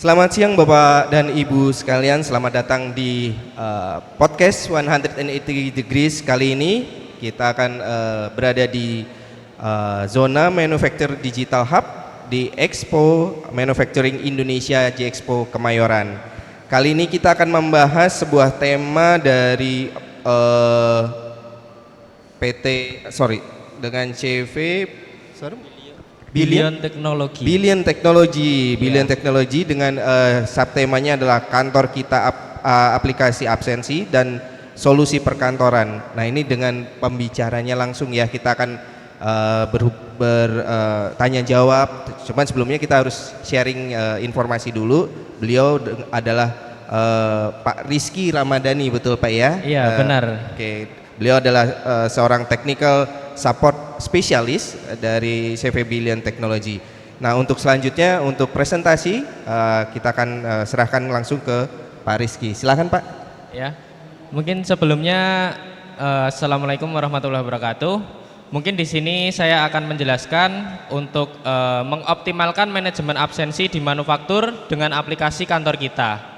Selamat siang Bapak dan Ibu sekalian, selamat datang di podcast 180 Degrees. Kali ini kita akan berada di zona Manufacture Digital Hub di Expo Manufacturing Indonesia J-Expo Kemayoran. Kali ini kita akan membahas sebuah tema dari dengan CV Billion Teknologi. Billion Teknologi dengan subtemanya adalah kantor kita aplikasi absensi dan solusi perkantoran. Nah, ini dengan pembicaranya langsung ya, kita akan bertanya jawab. Cuman sebelumnya kita harus sharing informasi dulu. Beliau adalah Pak Rizky Ramadhani, betul Pak ya? Iya, benar. Oke. Beliau adalah seorang technical support spesialis dari CV Billion Teknologi. Nah, untuk selanjutnya untuk presentasi kita akan serahkan langsung ke Pak Rizky. Silakan Pak. Ya, mungkin sebelumnya Assalamualaikum warahmatullahi wabarakatuh. Mungkin di sini saya akan menjelaskan untuk mengoptimalkan manajemen absensi di manufaktur dengan aplikasi kantor kita.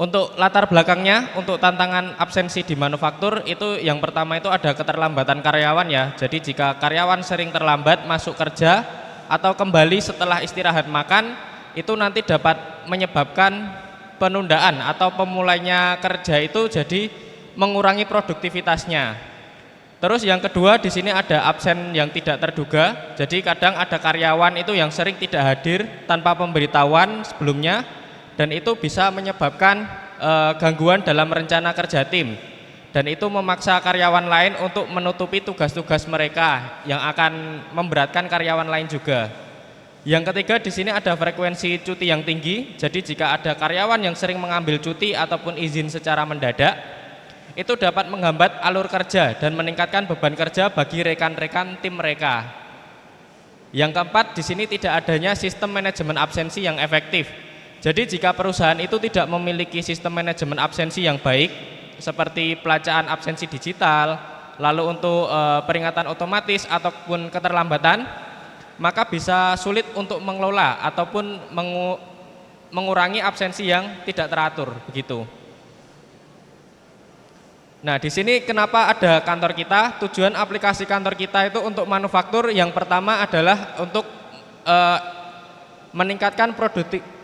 Untuk latar belakangnya, untuk tantangan absensi di manufaktur itu yang pertama itu ada keterlambatan karyawan ya. Jadi jika karyawan sering terlambat masuk kerja atau kembali setelah istirahat makan, itu nanti dapat menyebabkan penundaan atau pemulainya kerja itu jadi mengurangi produktivitasnya. Terus yang kedua di sini ada absen yang tidak terduga. Jadi kadang ada karyawan itu yang sering tidak hadir tanpa pemberitahuan sebelumnya. Dan itu bisa menyebabkan gangguan dalam rencana kerja tim, dan itu memaksa karyawan lain untuk menutupi tugas-tugas mereka yang akan memberatkan karyawan lain juga. Yang ketiga di sini ada frekuensi cuti yang tinggi. Jadi jika ada karyawan yang sering mengambil cuti ataupun izin secara mendadak, itu dapat menghambat alur kerja dan meningkatkan beban kerja bagi rekan-rekan tim mereka. Yang keempat di sini tidak adanya sistem manajemen absensi yang efektif. Jadi jika perusahaan itu tidak memiliki sistem manajemen absensi yang baik, seperti pelacaan absensi digital, lalu untuk peringatan otomatis ataupun keterlambatan, maka bisa sulit untuk mengelola ataupun mengurangi absensi yang tidak teratur begitu. Nah, di sini kenapa ada kantor kita? Tujuan aplikasi kantor kita itu untuk manufaktur yang pertama adalah untuk meningkatkan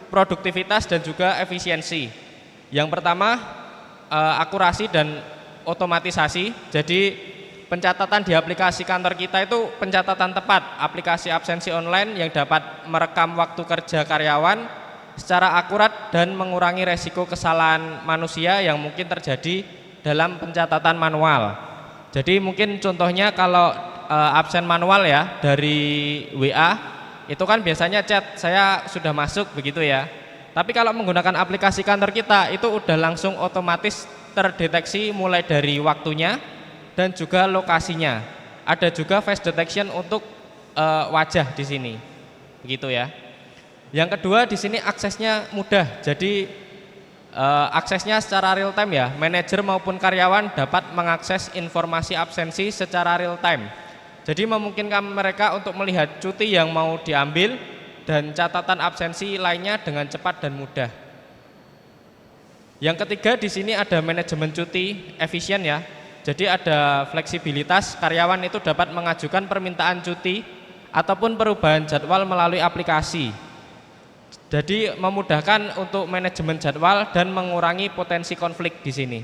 produktivitas dan juga efisiensi. Yang pertama akurasi dan otomatisasi. Jadi pencatatan di aplikasi kantor kita itu pencatatan tepat, aplikasi absensi online yang dapat merekam waktu kerja karyawan secara akurat dan mengurangi resiko kesalahan manusia yang mungkin terjadi dalam pencatatan manual. Jadi mungkin contohnya kalau absen manual ya dari WA itu kan biasanya chat saya sudah masuk begitu ya. Tapi kalau menggunakan aplikasi kantor kita itu udah langsung otomatis terdeteksi mulai dari waktunya dan juga lokasinya. Ada juga face detection untuk wajah di sini. Begitu ya. Yang kedua di sini aksesnya mudah. Jadi aksesnya secara real time ya. Manajer maupun karyawan dapat mengakses informasi absensi secara real time. Jadi memungkinkan mereka untuk melihat cuti yang mau diambil dan catatan absensi lainnya dengan cepat dan mudah. Yang ketiga di sini ada manajemen cuti efisien ya. Jadi ada fleksibilitas, karyawan itu dapat mengajukan permintaan cuti ataupun perubahan jadwal melalui aplikasi. Jadi memudahkan untuk manajemen jadwal dan mengurangi potensi konflik di sini.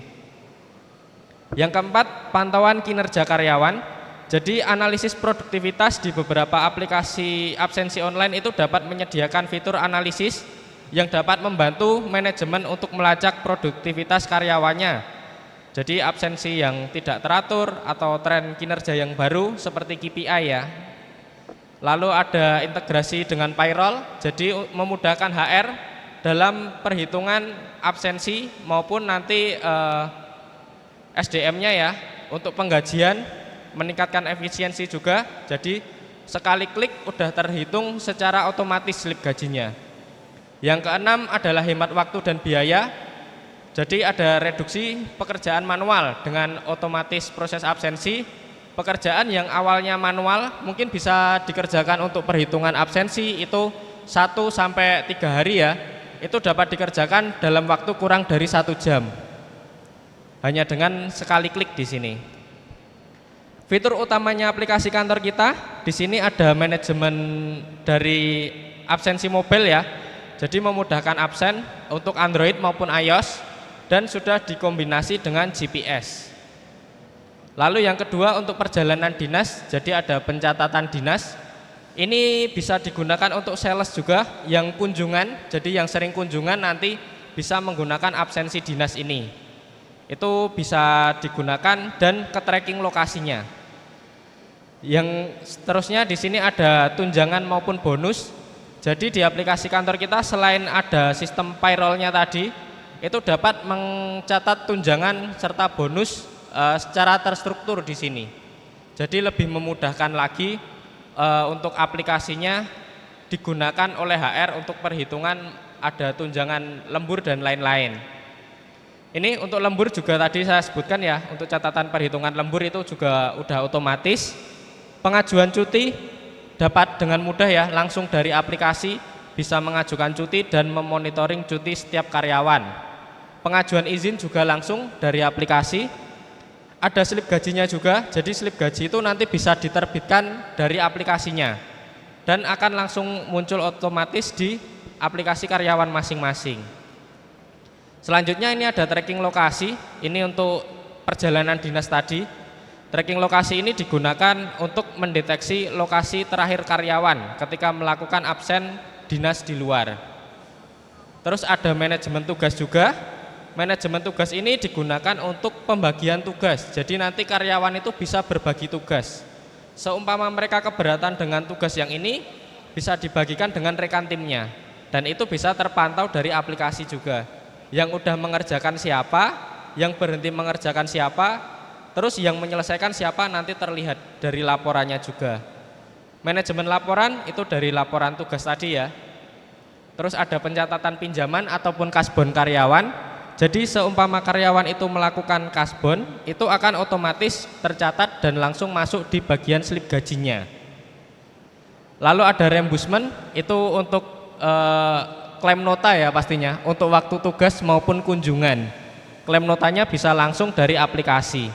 Yang keempat, pantauan kinerja karyawan. Jadi analisis produktivitas di beberapa aplikasi absensi online itu dapat menyediakan fitur analisis yang dapat membantu manajemen untuk melacak produktivitas karyawannya. Jadi absensi yang tidak teratur atau tren kinerja yang baru seperti KPI ya. Lalu ada integrasi dengan payroll, jadi memudahkan HR dalam perhitungan absensi maupun nanti SDM-nya ya untuk penggajian, meningkatkan efisiensi juga. Jadi sekali klik udah terhitung secara otomatis slip gajinya. Yang keenam adalah hemat waktu dan biaya. Jadi ada reduksi pekerjaan manual dengan otomatis proses absensi. Pekerjaan yang awalnya manual mungkin bisa dikerjakan untuk perhitungan absensi itu 1 sampai 3 hari ya, itu dapat dikerjakan dalam waktu kurang dari 1 jam. Hanya dengan sekali klik di sini. Fitur utamanya aplikasi kantor kita, di sini ada manajemen dari absensi mobil ya. Jadi memudahkan absen untuk Android maupun iOS dan sudah dikombinasi dengan GPS. Lalu yang kedua untuk perjalanan dinas, jadi ada pencatatan dinas. Ini bisa digunakan untuk sales juga yang kunjungan, jadi yang sering kunjungan nanti bisa menggunakan absensi dinas ini. Itu bisa digunakan dan ke tracking lokasinya. Yang seterusnya di sini ada tunjangan maupun bonus. Jadi di aplikasi kantor kita selain ada sistem payroll-nya tadi, itu dapat mencatat tunjangan serta bonus secara terstruktur di sini. Jadi lebih memudahkan lagi untuk aplikasinya digunakan oleh HR untuk perhitungan ada tunjangan lembur dan lain-lain. Ini untuk lembur juga tadi saya sebutkan ya, untuk catatan perhitungan lembur itu juga udah otomatis. Pengajuan cuti dapat dengan mudah ya, langsung dari aplikasi bisa mengajukan cuti dan memonitoring cuti setiap karyawan. Pengajuan izin juga langsung dari aplikasi. Ada slip gajinya juga, jadi slip gaji itu nanti bisa diterbitkan dari aplikasinya dan akan langsung muncul otomatis di aplikasi karyawan masing-masing. Selanjutnya ini ada tracking lokasi, ini untuk perjalanan dinas tadi. Tracking lokasi ini digunakan untuk mendeteksi lokasi terakhir karyawan ketika melakukan absen dinas di luar. Terus ada manajemen tugas juga. Manajemen tugas ini digunakan untuk pembagian tugas. Jadi nanti karyawan itu bisa berbagi tugas. Seumpama mereka keberatan dengan tugas yang ini, bisa dibagikan dengan rekan timnya. Dan itu bisa terpantau dari aplikasi juga. Yang udah mengerjakan siapa, yang berhenti mengerjakan siapa, terus yang menyelesaikan siapa nanti terlihat dari laporannya juga. Manajemen laporan itu dari laporan tugas tadi ya. Terus ada pencatatan pinjaman ataupun kasbon karyawan. Jadi seumpama karyawan itu melakukan kasbon, itu akan otomatis tercatat dan langsung masuk di bagian slip gajinya. Lalu ada reimbursement, itu untuk klaim nota ya pastinya, untuk waktu tugas maupun kunjungan. Klaim notanya bisa langsung dari aplikasi.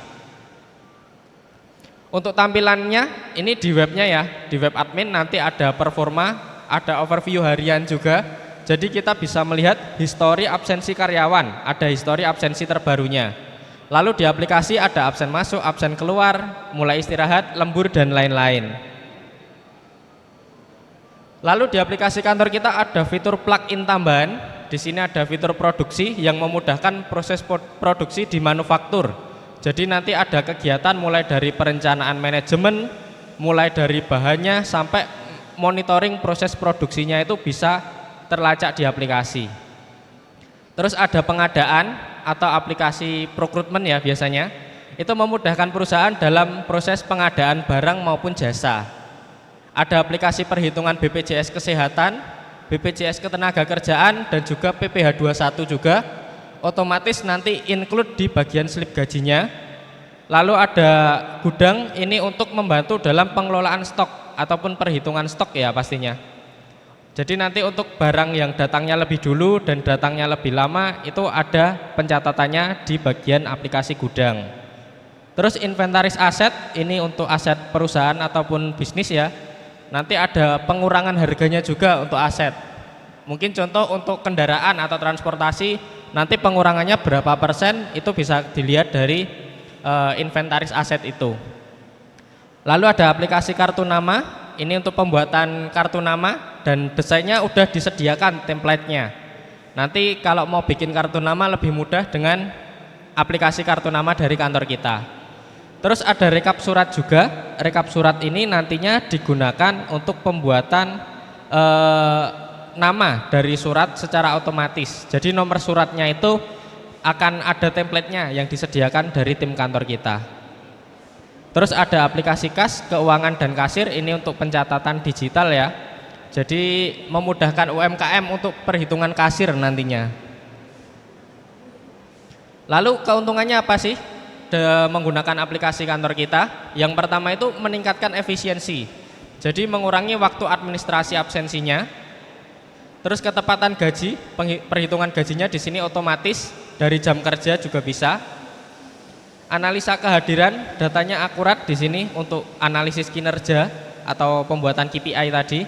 Untuk tampilannya, ini di webnya ya, di web admin nanti ada performa, ada overview harian juga. Jadi kita bisa melihat histori absensi karyawan, ada histori absensi terbarunya. Lalu di aplikasi ada absen masuk, absen keluar, mulai istirahat, lembur dan lain-lain. Lalu di aplikasi kantor kita ada fitur plug-in tambahan. Di sini ada fitur produksi yang memudahkan proses produksi di manufaktur. Jadi nanti ada kegiatan mulai dari perencanaan manajemen, mulai dari bahannya sampai monitoring proses produksinya itu bisa terlacak di aplikasi. Terus ada pengadaan atau aplikasi procurement ya biasanya. Itu memudahkan perusahaan dalam proses pengadaan barang maupun jasa. Ada aplikasi perhitungan BPJS Kesehatan, BPJS Ketenagakerjaan dan juga PPh 21 juga. Otomatis nanti include di bagian slip gajinya. Lalu ada gudang, ini untuk membantu dalam pengelolaan stok ataupun perhitungan stok ya pastinya. Jadi nanti untuk barang yang datangnya lebih dulu dan datangnya lebih lama itu ada pencatatannya di bagian aplikasi gudang. Terus inventaris aset, ini untuk aset perusahaan ataupun bisnis ya. Nanti ada pengurangan harganya juga untuk aset. Mungkin contoh untuk kendaraan atau transportasi, nanti pengurangannya berapa persen itu bisa dilihat dari inventaris aset itu. Lalu ada aplikasi kartu nama. Ini untuk pembuatan kartu nama dan desainnya udah disediakan template-nya. Nanti kalau mau bikin kartu nama lebih mudah dengan aplikasi kartu nama dari kantor kita. Terus ada rekap surat juga. Rekap surat ini nantinya digunakan untuk pembuatan nama dari surat secara otomatis. Jadi nomor suratnya itu akan ada template-nya yang disediakan dari tim kantor kita. Terus ada aplikasi kas, keuangan dan kasir, ini untuk pencatatan digital ya. Jadi memudahkan UMKM untuk perhitungan kasir nantinya. Lalu keuntungannya apa sih menggunakan aplikasi kantor kita? Yang pertama itu meningkatkan efisiensi. Jadi mengurangi waktu administrasi absensinya. Terus ketepatan gaji, perhitungan gajinya di sini otomatis dari jam kerja juga bisa. Analisa kehadiran, datanya akurat di sini untuk analisis kinerja atau pembuatan KPI tadi.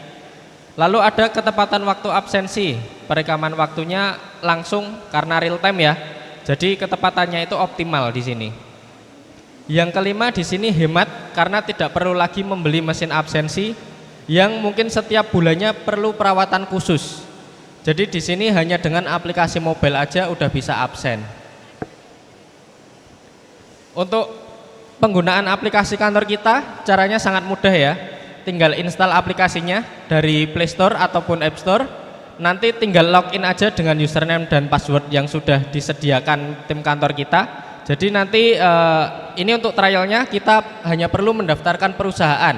Lalu ada ketepatan waktu absensi, perekaman waktunya langsung karena real time ya. Jadi ketepatannya itu optimal di sini. Yang kelima di sini hemat karena tidak perlu lagi membeli mesin absensi yang mungkin setiap bulannya perlu perawatan khusus. Jadi di sini hanya dengan aplikasi mobile aja udah bisa absen. Untuk penggunaan aplikasi kantor kita caranya sangat mudah ya. Tinggal install aplikasinya dari Play Store ataupun App Store. Nanti tinggal login aja dengan username dan password yang sudah disediakan tim kantor kita. Jadi nanti ini untuk trialnya kita hanya perlu mendaftarkan perusahaan.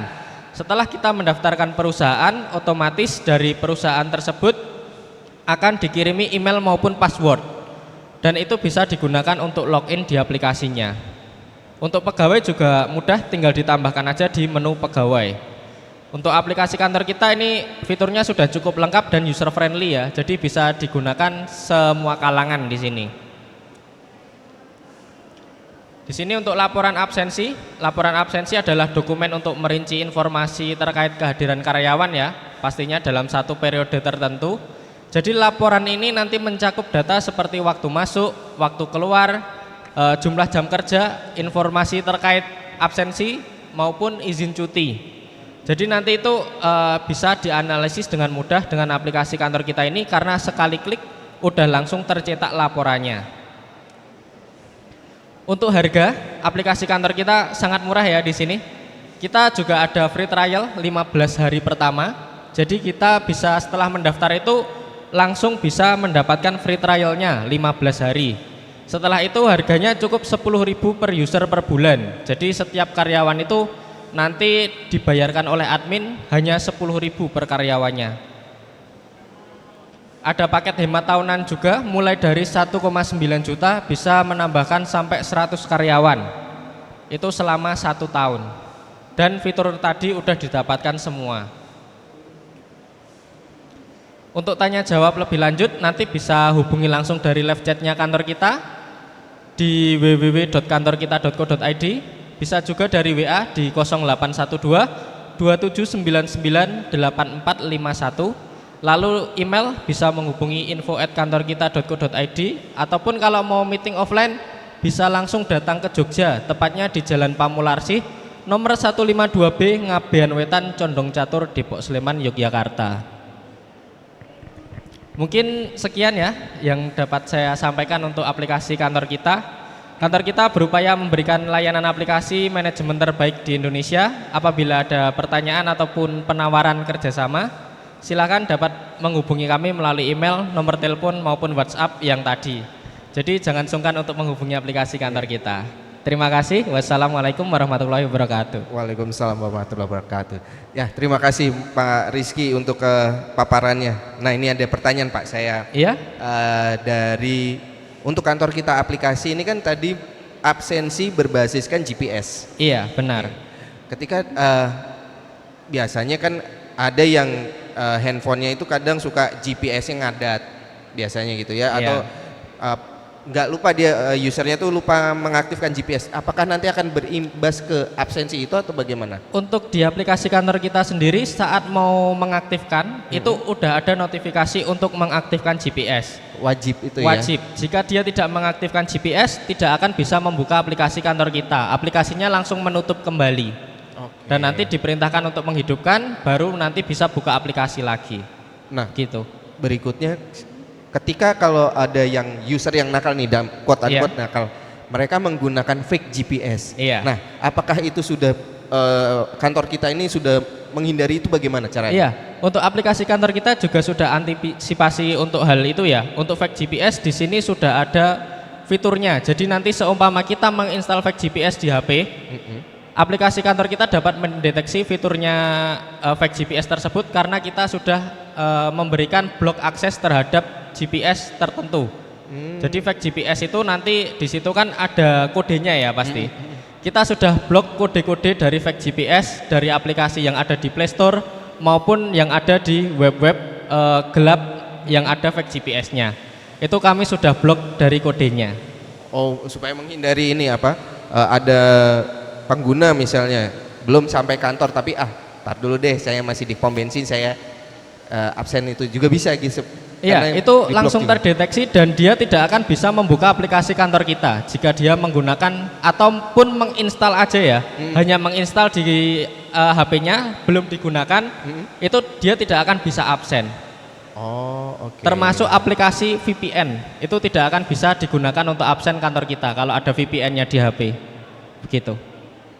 Setelah kita mendaftarkan perusahaan, otomatis dari perusahaan tersebut akan dikirimi email maupun password. Dan itu bisa digunakan untuk login di aplikasinya. Untuk pegawai juga mudah, tinggal ditambahkan aja di menu pegawai. Untuk aplikasi kantor kita ini fiturnya sudah cukup lengkap dan user friendly ya. Jadi bisa digunakan semua kalangan di sini. Di sini untuk laporan absensi adalah dokumen untuk merinci informasi terkait kehadiran karyawan ya, pastinya dalam satu periode tertentu. Jadi laporan ini nanti mencakup data seperti waktu masuk, waktu keluar, jumlah jam kerja, informasi terkait absensi maupun izin cuti. Jadi nanti itu bisa dianalisis dengan mudah dengan aplikasi kantor kita ini karena sekali klik udah langsung tercetak laporannya. Untuk harga, aplikasi kantor kita sangat murah ya di sini. Kita juga ada free trial 15 hari pertama. Jadi kita bisa setelah mendaftar itu langsung bisa mendapatkan free trialnya 15 hari. Setelah itu harganya cukup 10.000 per user per bulan. Jadi setiap karyawan itu nanti dibayarkan oleh admin hanya 10.000 per karyawannya. Ada paket hemat tahunan juga mulai dari 1,9 juta bisa menambahkan sampai 100 karyawan. Itu selama 1 tahun. Dan fitur tadi udah didapatkan semua. Untuk tanya jawab lebih lanjut nanti bisa hubungi langsung dari live chatnya kantor kita di www.kantorkita.co.id. Bisa juga dari WA di 0812 2799 8451. Lalu email bisa menghubungi info@kantorkita.co.id ataupun kalau mau meeting offline bisa langsung datang ke Jogja, tepatnya di Jalan Pamularsih nomor 152B Ngabean Wetan Condong Catur Depok Sleman Yogyakarta. Mungkin sekian ya yang dapat saya sampaikan untuk aplikasi kantor kita. Kantor kita berupaya memberikan layanan aplikasi manajemen terbaik di Indonesia. Apabila ada pertanyaan ataupun penawaran kerjasama, silakan dapat menghubungi kami melalui email, nomor telepon maupun WhatsApp yang tadi. Jadi jangan sungkan untuk menghubungi aplikasi kantor kita. Terima kasih. Wassalamualaikum warahmatullahi wabarakatuh. Waalaikumsalam warahmatullahi wabarakatuh. Ya, terima kasih Pak Rizky untuk paparannya. Nah, ini ada pertanyaan Pak saya. Iya? Dari untuk kantor kita aplikasi ini kan tadi absensi berbasiskan GPS. Iya, benar. Ketika biasanya kan ada yang handphonenya itu kadang suka GPS-nya ngadat biasanya gitu ya, atau nggak lupa dia usernya tuh lupa mengaktifkan GPS. Apakah nanti akan berimbas ke absensi itu atau bagaimana? Untuk di aplikasi kantor kita sendiri saat mau mengaktifkan itu udah ada notifikasi untuk mengaktifkan GPS. Wajib itu Wajib. ya? Jika dia tidak mengaktifkan GPS tidak akan bisa membuka aplikasi kantor kita. Aplikasinya langsung menutup kembali. Dan nanti diperintahkan untuk menghidupkan baru nanti bisa buka aplikasi lagi. Nah, gitu. Berikutnya ketika kalau ada yang user yang nakal nih, quote unquote nakal, mereka menggunakan fake GPS. Iya. Nah, apakah itu sudah kantor kita ini sudah menghindari itu, bagaimana caranya? Iya, untuk aplikasi kantor kita juga sudah antisipasi untuk hal itu ya. Untuk fake GPS di sini sudah ada fiturnya. Jadi nanti seumpama kita menginstal fake GPS di HP, aplikasi kantor kita dapat mendeteksi fiturnya fake GPS tersebut karena kita sudah memberikan blok akses terhadap GPS tertentu. Jadi fake GPS itu nanti di situ kan ada kodenya ya pasti. Kita sudah blok kode-kode dari fake GPS dari aplikasi yang ada di Play Store maupun yang ada di web-web gelap yang ada fake GPS-nya. Itu kami sudah blok dari kodenya. Oh, supaya menghindari ini apa? Ada pengguna misalnya belum sampai kantor tapi tar dulu deh, saya masih di pom bensin, saya absen, itu juga bisa gitu. Iya, itu langsung terdeteksi dan dia tidak akan bisa membuka aplikasi kantor kita jika dia menggunakan ataupun menginstal aja ya, hanya menginstal di HP-nya belum digunakan, itu dia tidak akan bisa absen. Oh, oke. Termasuk aplikasi VPN, itu tidak akan bisa digunakan untuk absen kantor kita kalau ada VPN-nya di HP. Begitu.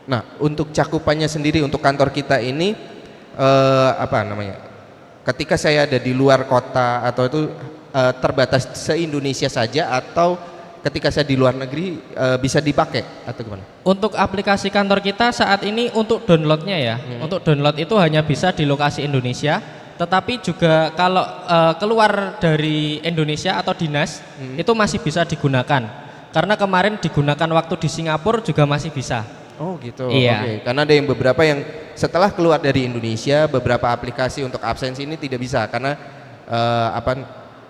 Nah, untuk cakupannya sendiri untuk kantor kita ini apa namanya? Ketika saya ada di luar kota atau itu terbatas se-Indonesia saja, atau ketika saya di luar negeri bisa dipakai atau gimana? Untuk aplikasi kantor kita saat ini untuk downloadnya ya, untuk download itu hanya bisa di lokasi Indonesia, tetapi juga kalau keluar dari Indonesia atau dinas itu masih bisa digunakan. Karena kemarin digunakan waktu di Singapura juga masih bisa. Oh gitu. Iya. Oke. Karena ada yang beberapa yang setelah keluar dari Indonesia, beberapa aplikasi untuk absensi ini tidak bisa karena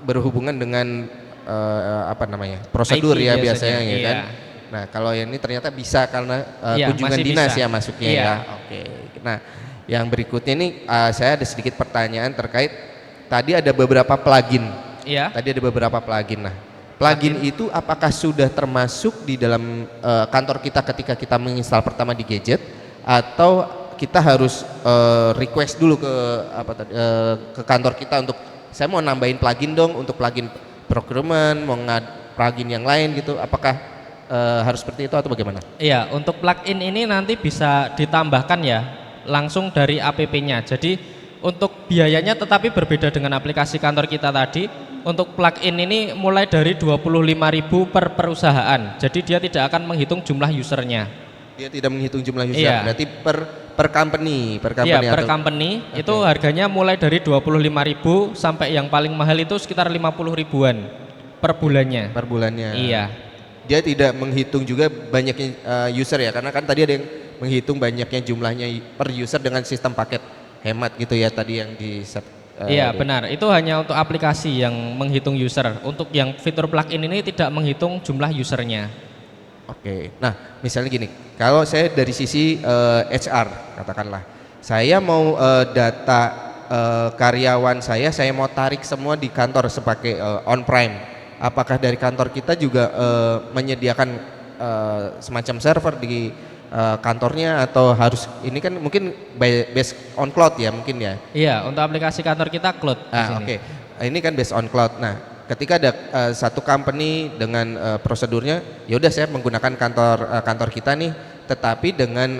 berhubungan dengan apa namanya, prosedur IT ya biasanya ya iya. kan. Nah kalau yang ini ternyata bisa karena Iya, kunjungan masih dinas bisa. ya masuknya Iya. ya. Oke. Nah yang berikutnya ini saya ada sedikit pertanyaan terkait tadi ada beberapa plugin. Iya. Tadi ada beberapa plugin. Nah, plugin itu apakah sudah termasuk di dalam kantor kita ketika kita menginstal pertama di gadget, atau kita harus request dulu ke ke kantor kita untuk saya mau nambahin plugin dong untuk plugin procurement, mau plugin yang lain gitu. Apakah harus seperti itu atau bagaimana? Iya, untuk plugin ini nanti bisa ditambahkan ya langsung dari app-nya. Jadi untuk biayanya tetapi berbeda dengan aplikasi kantor kita tadi. Untuk plugin ini mulai dari 25.000 per perusahaan. Jadi dia tidak akan menghitung jumlah usernya. Dia tidak menghitung jumlah user. Iya. Berarti per company, Iya, per company itu harganya mulai dari 25.000 sampai yang paling mahal itu sekitar 50 ribuan per bulannya. Per bulannya. Iya. Dia tidak menghitung juga banyaknya user ya, karena kan tadi ada yang menghitung banyaknya jumlahnya per user dengan sistem paket hemat gitu ya tadi yang di set. Iya benar, itu hanya untuk aplikasi yang menghitung user. Untuk yang fitur plugin ini tidak menghitung jumlah usernya. Oke, nah misalnya gini, kalau saya dari sisi HR katakanlah, saya mau data karyawan saya mau tarik semua di kantor sebagai on-prem. Apakah dari kantor kita juga menyediakan semacam server di kantornya, atau harus ini kan mungkin based on cloud ya mungkin ya? Iya, untuk aplikasi kantor kita cloud di sini. Oke. Ini kan based on cloud. Nah, ketika ada satu company dengan prosedurnya, ya udah saya menggunakan kantor kita nih, tetapi dengan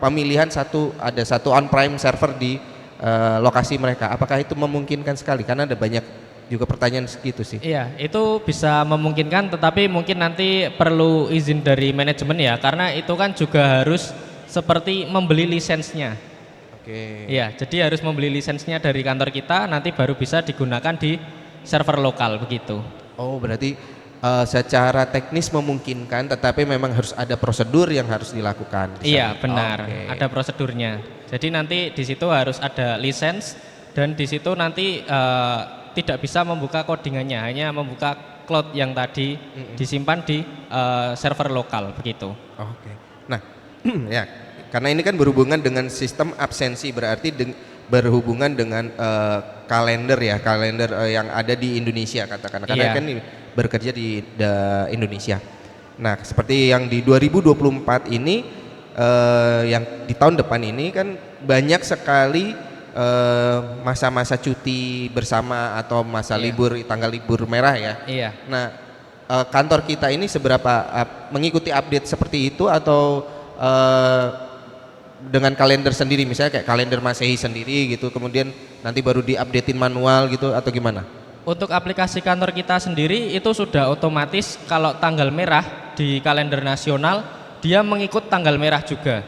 pemilihan ada satu on-prem server di lokasi mereka. Apakah itu memungkinkan sekali? Karena ada banyak juga pertanyaan segitu sih. Iya, itu bisa memungkinkan, tetapi mungkin nanti perlu izin dari manajemen ya, karena itu kan juga harus seperti membeli lisensinya. Oke. Iya, jadi harus membeli lisensinya dari kantor kita, nanti baru bisa digunakan di server lokal begitu. Oh, berarti secara teknis memungkinkan, tetapi memang harus ada prosedur yang harus dilakukan. Iya, benar. Oke. Ada prosedurnya. Jadi nanti di situ harus ada lisens, dan di situ nanti tidak bisa membuka codingannya, hanya membuka cloud yang tadi disimpan di server lokal begitu. Oke. Nah, ya, karena ini kan berhubungan dengan sistem absensi, berarti berhubungan dengan kalender ya, kalender yang ada di Indonesia katakan. Karena Iya. kan ini bekerja di Indonesia. Nah, seperti yang di 2024 ini, yang di tahun depan ini kan banyak sekali masa-masa cuti bersama atau masa libur, tanggal libur merah ya. Iya. Nah, kantor kita ini seberapa mengikuti update seperti itu, atau dengan kalender sendiri, misalnya kayak kalender Masehi sendiri gitu, kemudian nanti baru diupdatein manual gitu, atau gimana? Untuk aplikasi kantor kita sendiri itu sudah otomatis kalau tanggal merah di kalender nasional dia mengikut tanggal merah juga.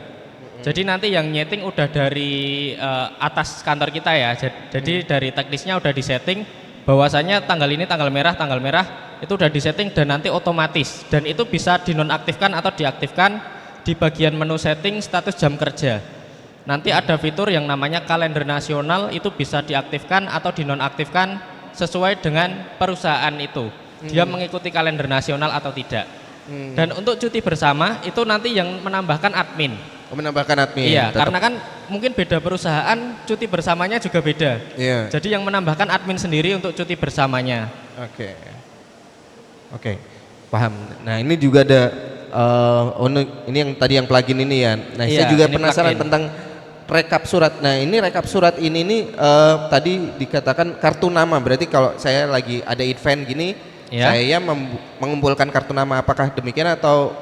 Jadi nanti yang nyeting udah dari atas kantor kita ya. Jadi dari teknisnya udah disetting bahwasanya tanggal ini tanggal merah itu udah disetting dan nanti otomatis, dan itu bisa dinonaktifkan atau diaktifkan di bagian menu setting status jam kerja. Nanti ada fitur yang namanya kalender nasional, itu bisa diaktifkan atau dinonaktifkan sesuai dengan perusahaan itu. Dia mengikuti kalender nasional atau tidak. Dan untuk cuti bersama itu nanti yang menambahkan admin. Menambahkan admin. Iya, tetap. karena kan mungkin beda perusahaan, cuti bersamanya juga beda. Iya. Jadi yang menambahkan admin sendiri untuk cuti bersamanya. Oke, paham. Nah ini juga ada, ini yang tadi yang plugin ini ya. Nah saya Iya, juga ini penasaran plugin. tentang rekap surat. Nah ini rekap surat ini nih tadi dikatakan kartu nama. Berarti kalau saya lagi ada event gini, Ya. saya mengumpulkan kartu nama. Apakah demikian atau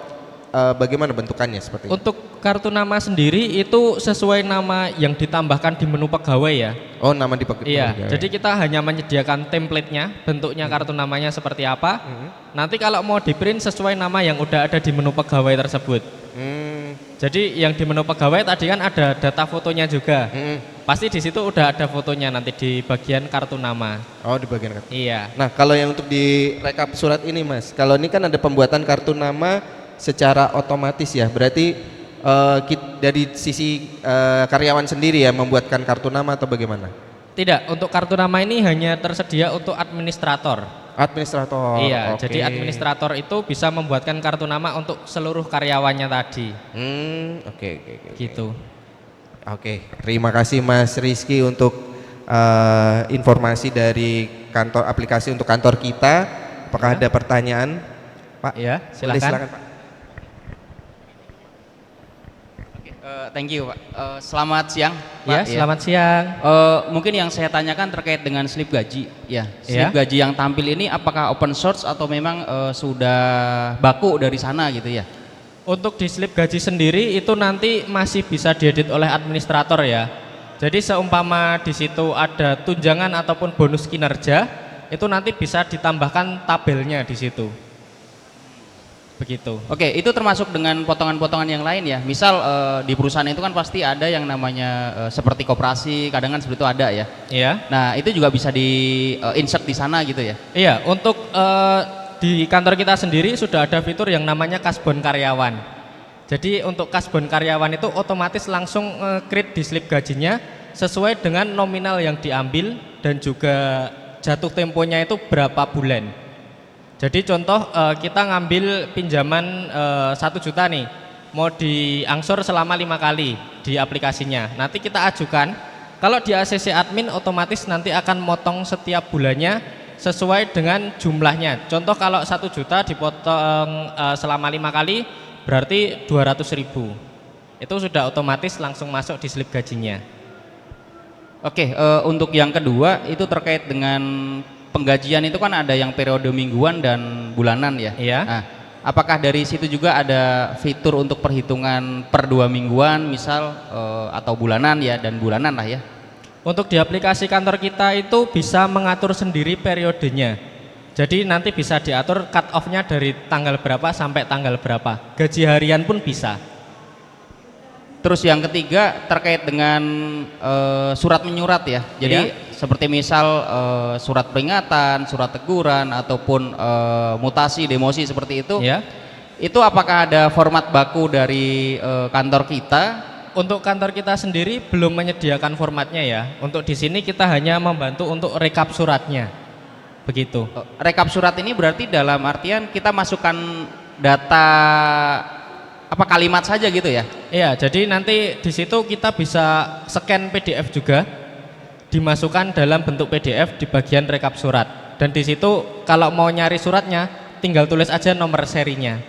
bagaimana bentukannya seperti itu? Untuk kartu nama sendiri itu sesuai nama yang ditambahkan di menu pegawai ya. Oh nama dipakai. Iya, jadi kita hanya menyediakan template-nya, bentuknya kartu namanya seperti apa. Nanti kalau mau di print sesuai nama yang udah ada di menu pegawai tersebut. Jadi yang di menu pegawai tadi kan ada data fotonya juga. Pasti di situ udah ada fotonya nanti di bagian kartu nama. Oh di bagian kartu. Iya. Nah kalau yang untuk di rekap surat ini Mas, kalau ini kan ada pembuatan kartu nama secara otomatis ya, berarti dari sisi karyawan sendiri ya membuatkan kartu nama atau bagaimana? Tidak, untuk kartu nama ini hanya tersedia untuk administrator. Administrator. Iya, oke. jadi administrator itu bisa membuatkan kartu nama untuk seluruh karyawannya tadi. Oke. Gitu. Oke, terima kasih Mas Rizky untuk informasi dari kantor aplikasi untuk kantor kita. Apakah ada pertanyaan, Pak? Ya, Boleh, silakan. Pak. Thank you Pak. Selamat siang Ya, Pak. selamat siang. Mungkin yang saya tanyakan terkait dengan slip gaji. Ya, Ya. slip gaji yang tampil ini apakah open source atau memang sudah baku dari sana gitu ya? Untuk di slip gaji sendiri itu nanti masih bisa diedit oleh administrator ya. Jadi seumpama di situ ada tunjangan ataupun bonus kinerja, itu nanti bisa ditambahkan tabelnya di situ. Begitu. Oke, itu termasuk dengan potongan-potongan yang lain ya. Misal di perusahaan itu kan pasti ada yang namanya seperti koperasi, kadang kan seperti itu ada ya. Iya. Nah, itu juga bisa di insert di sana gitu ya. Iya, untuk di kantor kita sendiri sudah ada fitur yang namanya kasbon karyawan. Jadi untuk kasbon karyawan itu otomatis langsung create di slip gajinya sesuai dengan nominal yang diambil dan juga jatuh temponya itu berapa bulan. Jadi contoh kita ngambil pinjaman 1 juta nih, mau diangsur selama 5 kali di aplikasinya. Nanti kita ajukan, kalau di ACC admin otomatis nanti akan motong setiap bulannya sesuai dengan jumlahnya. Contoh kalau 1 juta dipotong selama 5 kali berarti 200.000. Itu sudah otomatis langsung masuk di slip gajinya. Oke, untuk yang kedua itu terkait dengan penggajian itu kan ada yang periode mingguan dan bulanan ya. Iya. Nah, apakah dari situ juga ada fitur untuk perhitungan per 2 mingguan misal atau bulanan ya dan bulanan lah ya? Untuk di aplikasi kantor kita itu bisa mengatur sendiri periodenya. Jadi nanti bisa diatur cut off-nya dari tanggal berapa sampai tanggal berapa. Gaji harian pun bisa. Terus yang ketiga terkait dengan surat menyurat ya. Jadi seperti misal surat peringatan, surat teguran ataupun mutasi, demosi seperti itu. Ya. Itu apakah ada format baku dari kantor kita? Untuk kantor kita sendiri belum menyediakan formatnya ya. Untuk di sini kita hanya membantu untuk rekap suratnya. Begitu. Rekap surat ini berarti dalam artian kita masukkan data apa kalimat saja gitu ya? Iya, jadi nanti di situ kita bisa scan PDF juga, dimasukkan dalam bentuk PDF di bagian rekap surat. Dan di situ kalau mau nyari suratnya, tinggal tulis aja nomor serinya.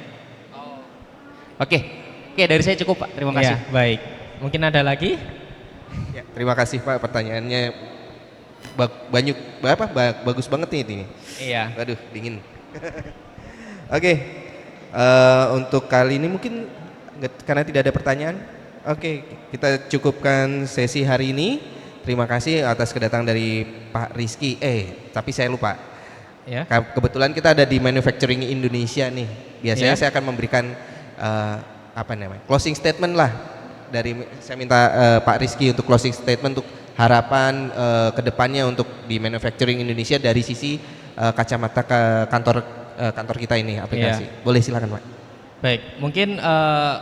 Oke, dari saya cukup Pak. Terima kasih. Ya, baik. Mungkin ada lagi? Ya, terima kasih Pak, pertanyaannya bagus banget nih ini. Iya. Waduh, dingin. Oke, untuk kali ini mungkin karena tidak ada pertanyaan, oke, kita cukupkan sesi hari ini. Terima kasih atas kedatangan dari Pak Rizky. Tapi saya lupa. Ya. Kebetulan kita ada di Manufacturing Indonesia nih. Biasanya Ya. saya akan memberikan closing statement lah. Saya minta Pak Rizky untuk closing statement untuk harapan kedepannya untuk di Manufacturing Indonesia dari sisi kacamata ke kantor kita ini aplikasi. Boleh silakan Pak. Baik, mungkin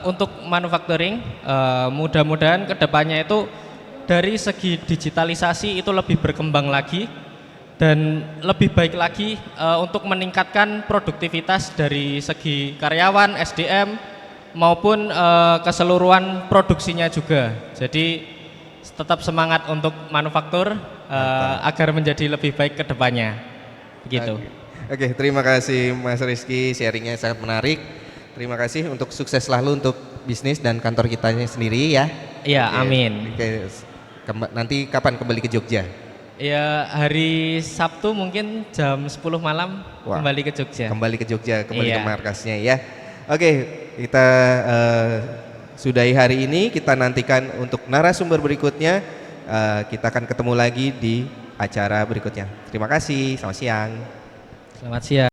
untuk manufacturing mudah-mudahan kedepannya itu dari segi digitalisasi itu lebih berkembang lagi dan lebih baik lagi untuk meningkatkan produktivitas dari segi karyawan, SDM maupun keseluruhan produksinya juga. Jadi tetap semangat untuk manufaktur agar menjadi lebih baik ke depannya. Begitu. Oke, terima kasih Mas Rizky, sharingnya sangat menarik. Terima kasih, untuk sukses selalu untuk bisnis dan kantor kitanya sendiri ya. Iya, Oke, amin. Oke, nanti kapan kembali ke Jogja? Ya, hari Sabtu mungkin jam 10 malam Wah, kembali ke Jogja. Kembali ke Jogja, kembali ke Iya. markasnya ya. Oke, kita sudahi hari ini. Kita nantikan untuk narasumber berikutnya. Kita akan ketemu lagi di acara berikutnya. Terima kasih, selamat siang. Selamat siang.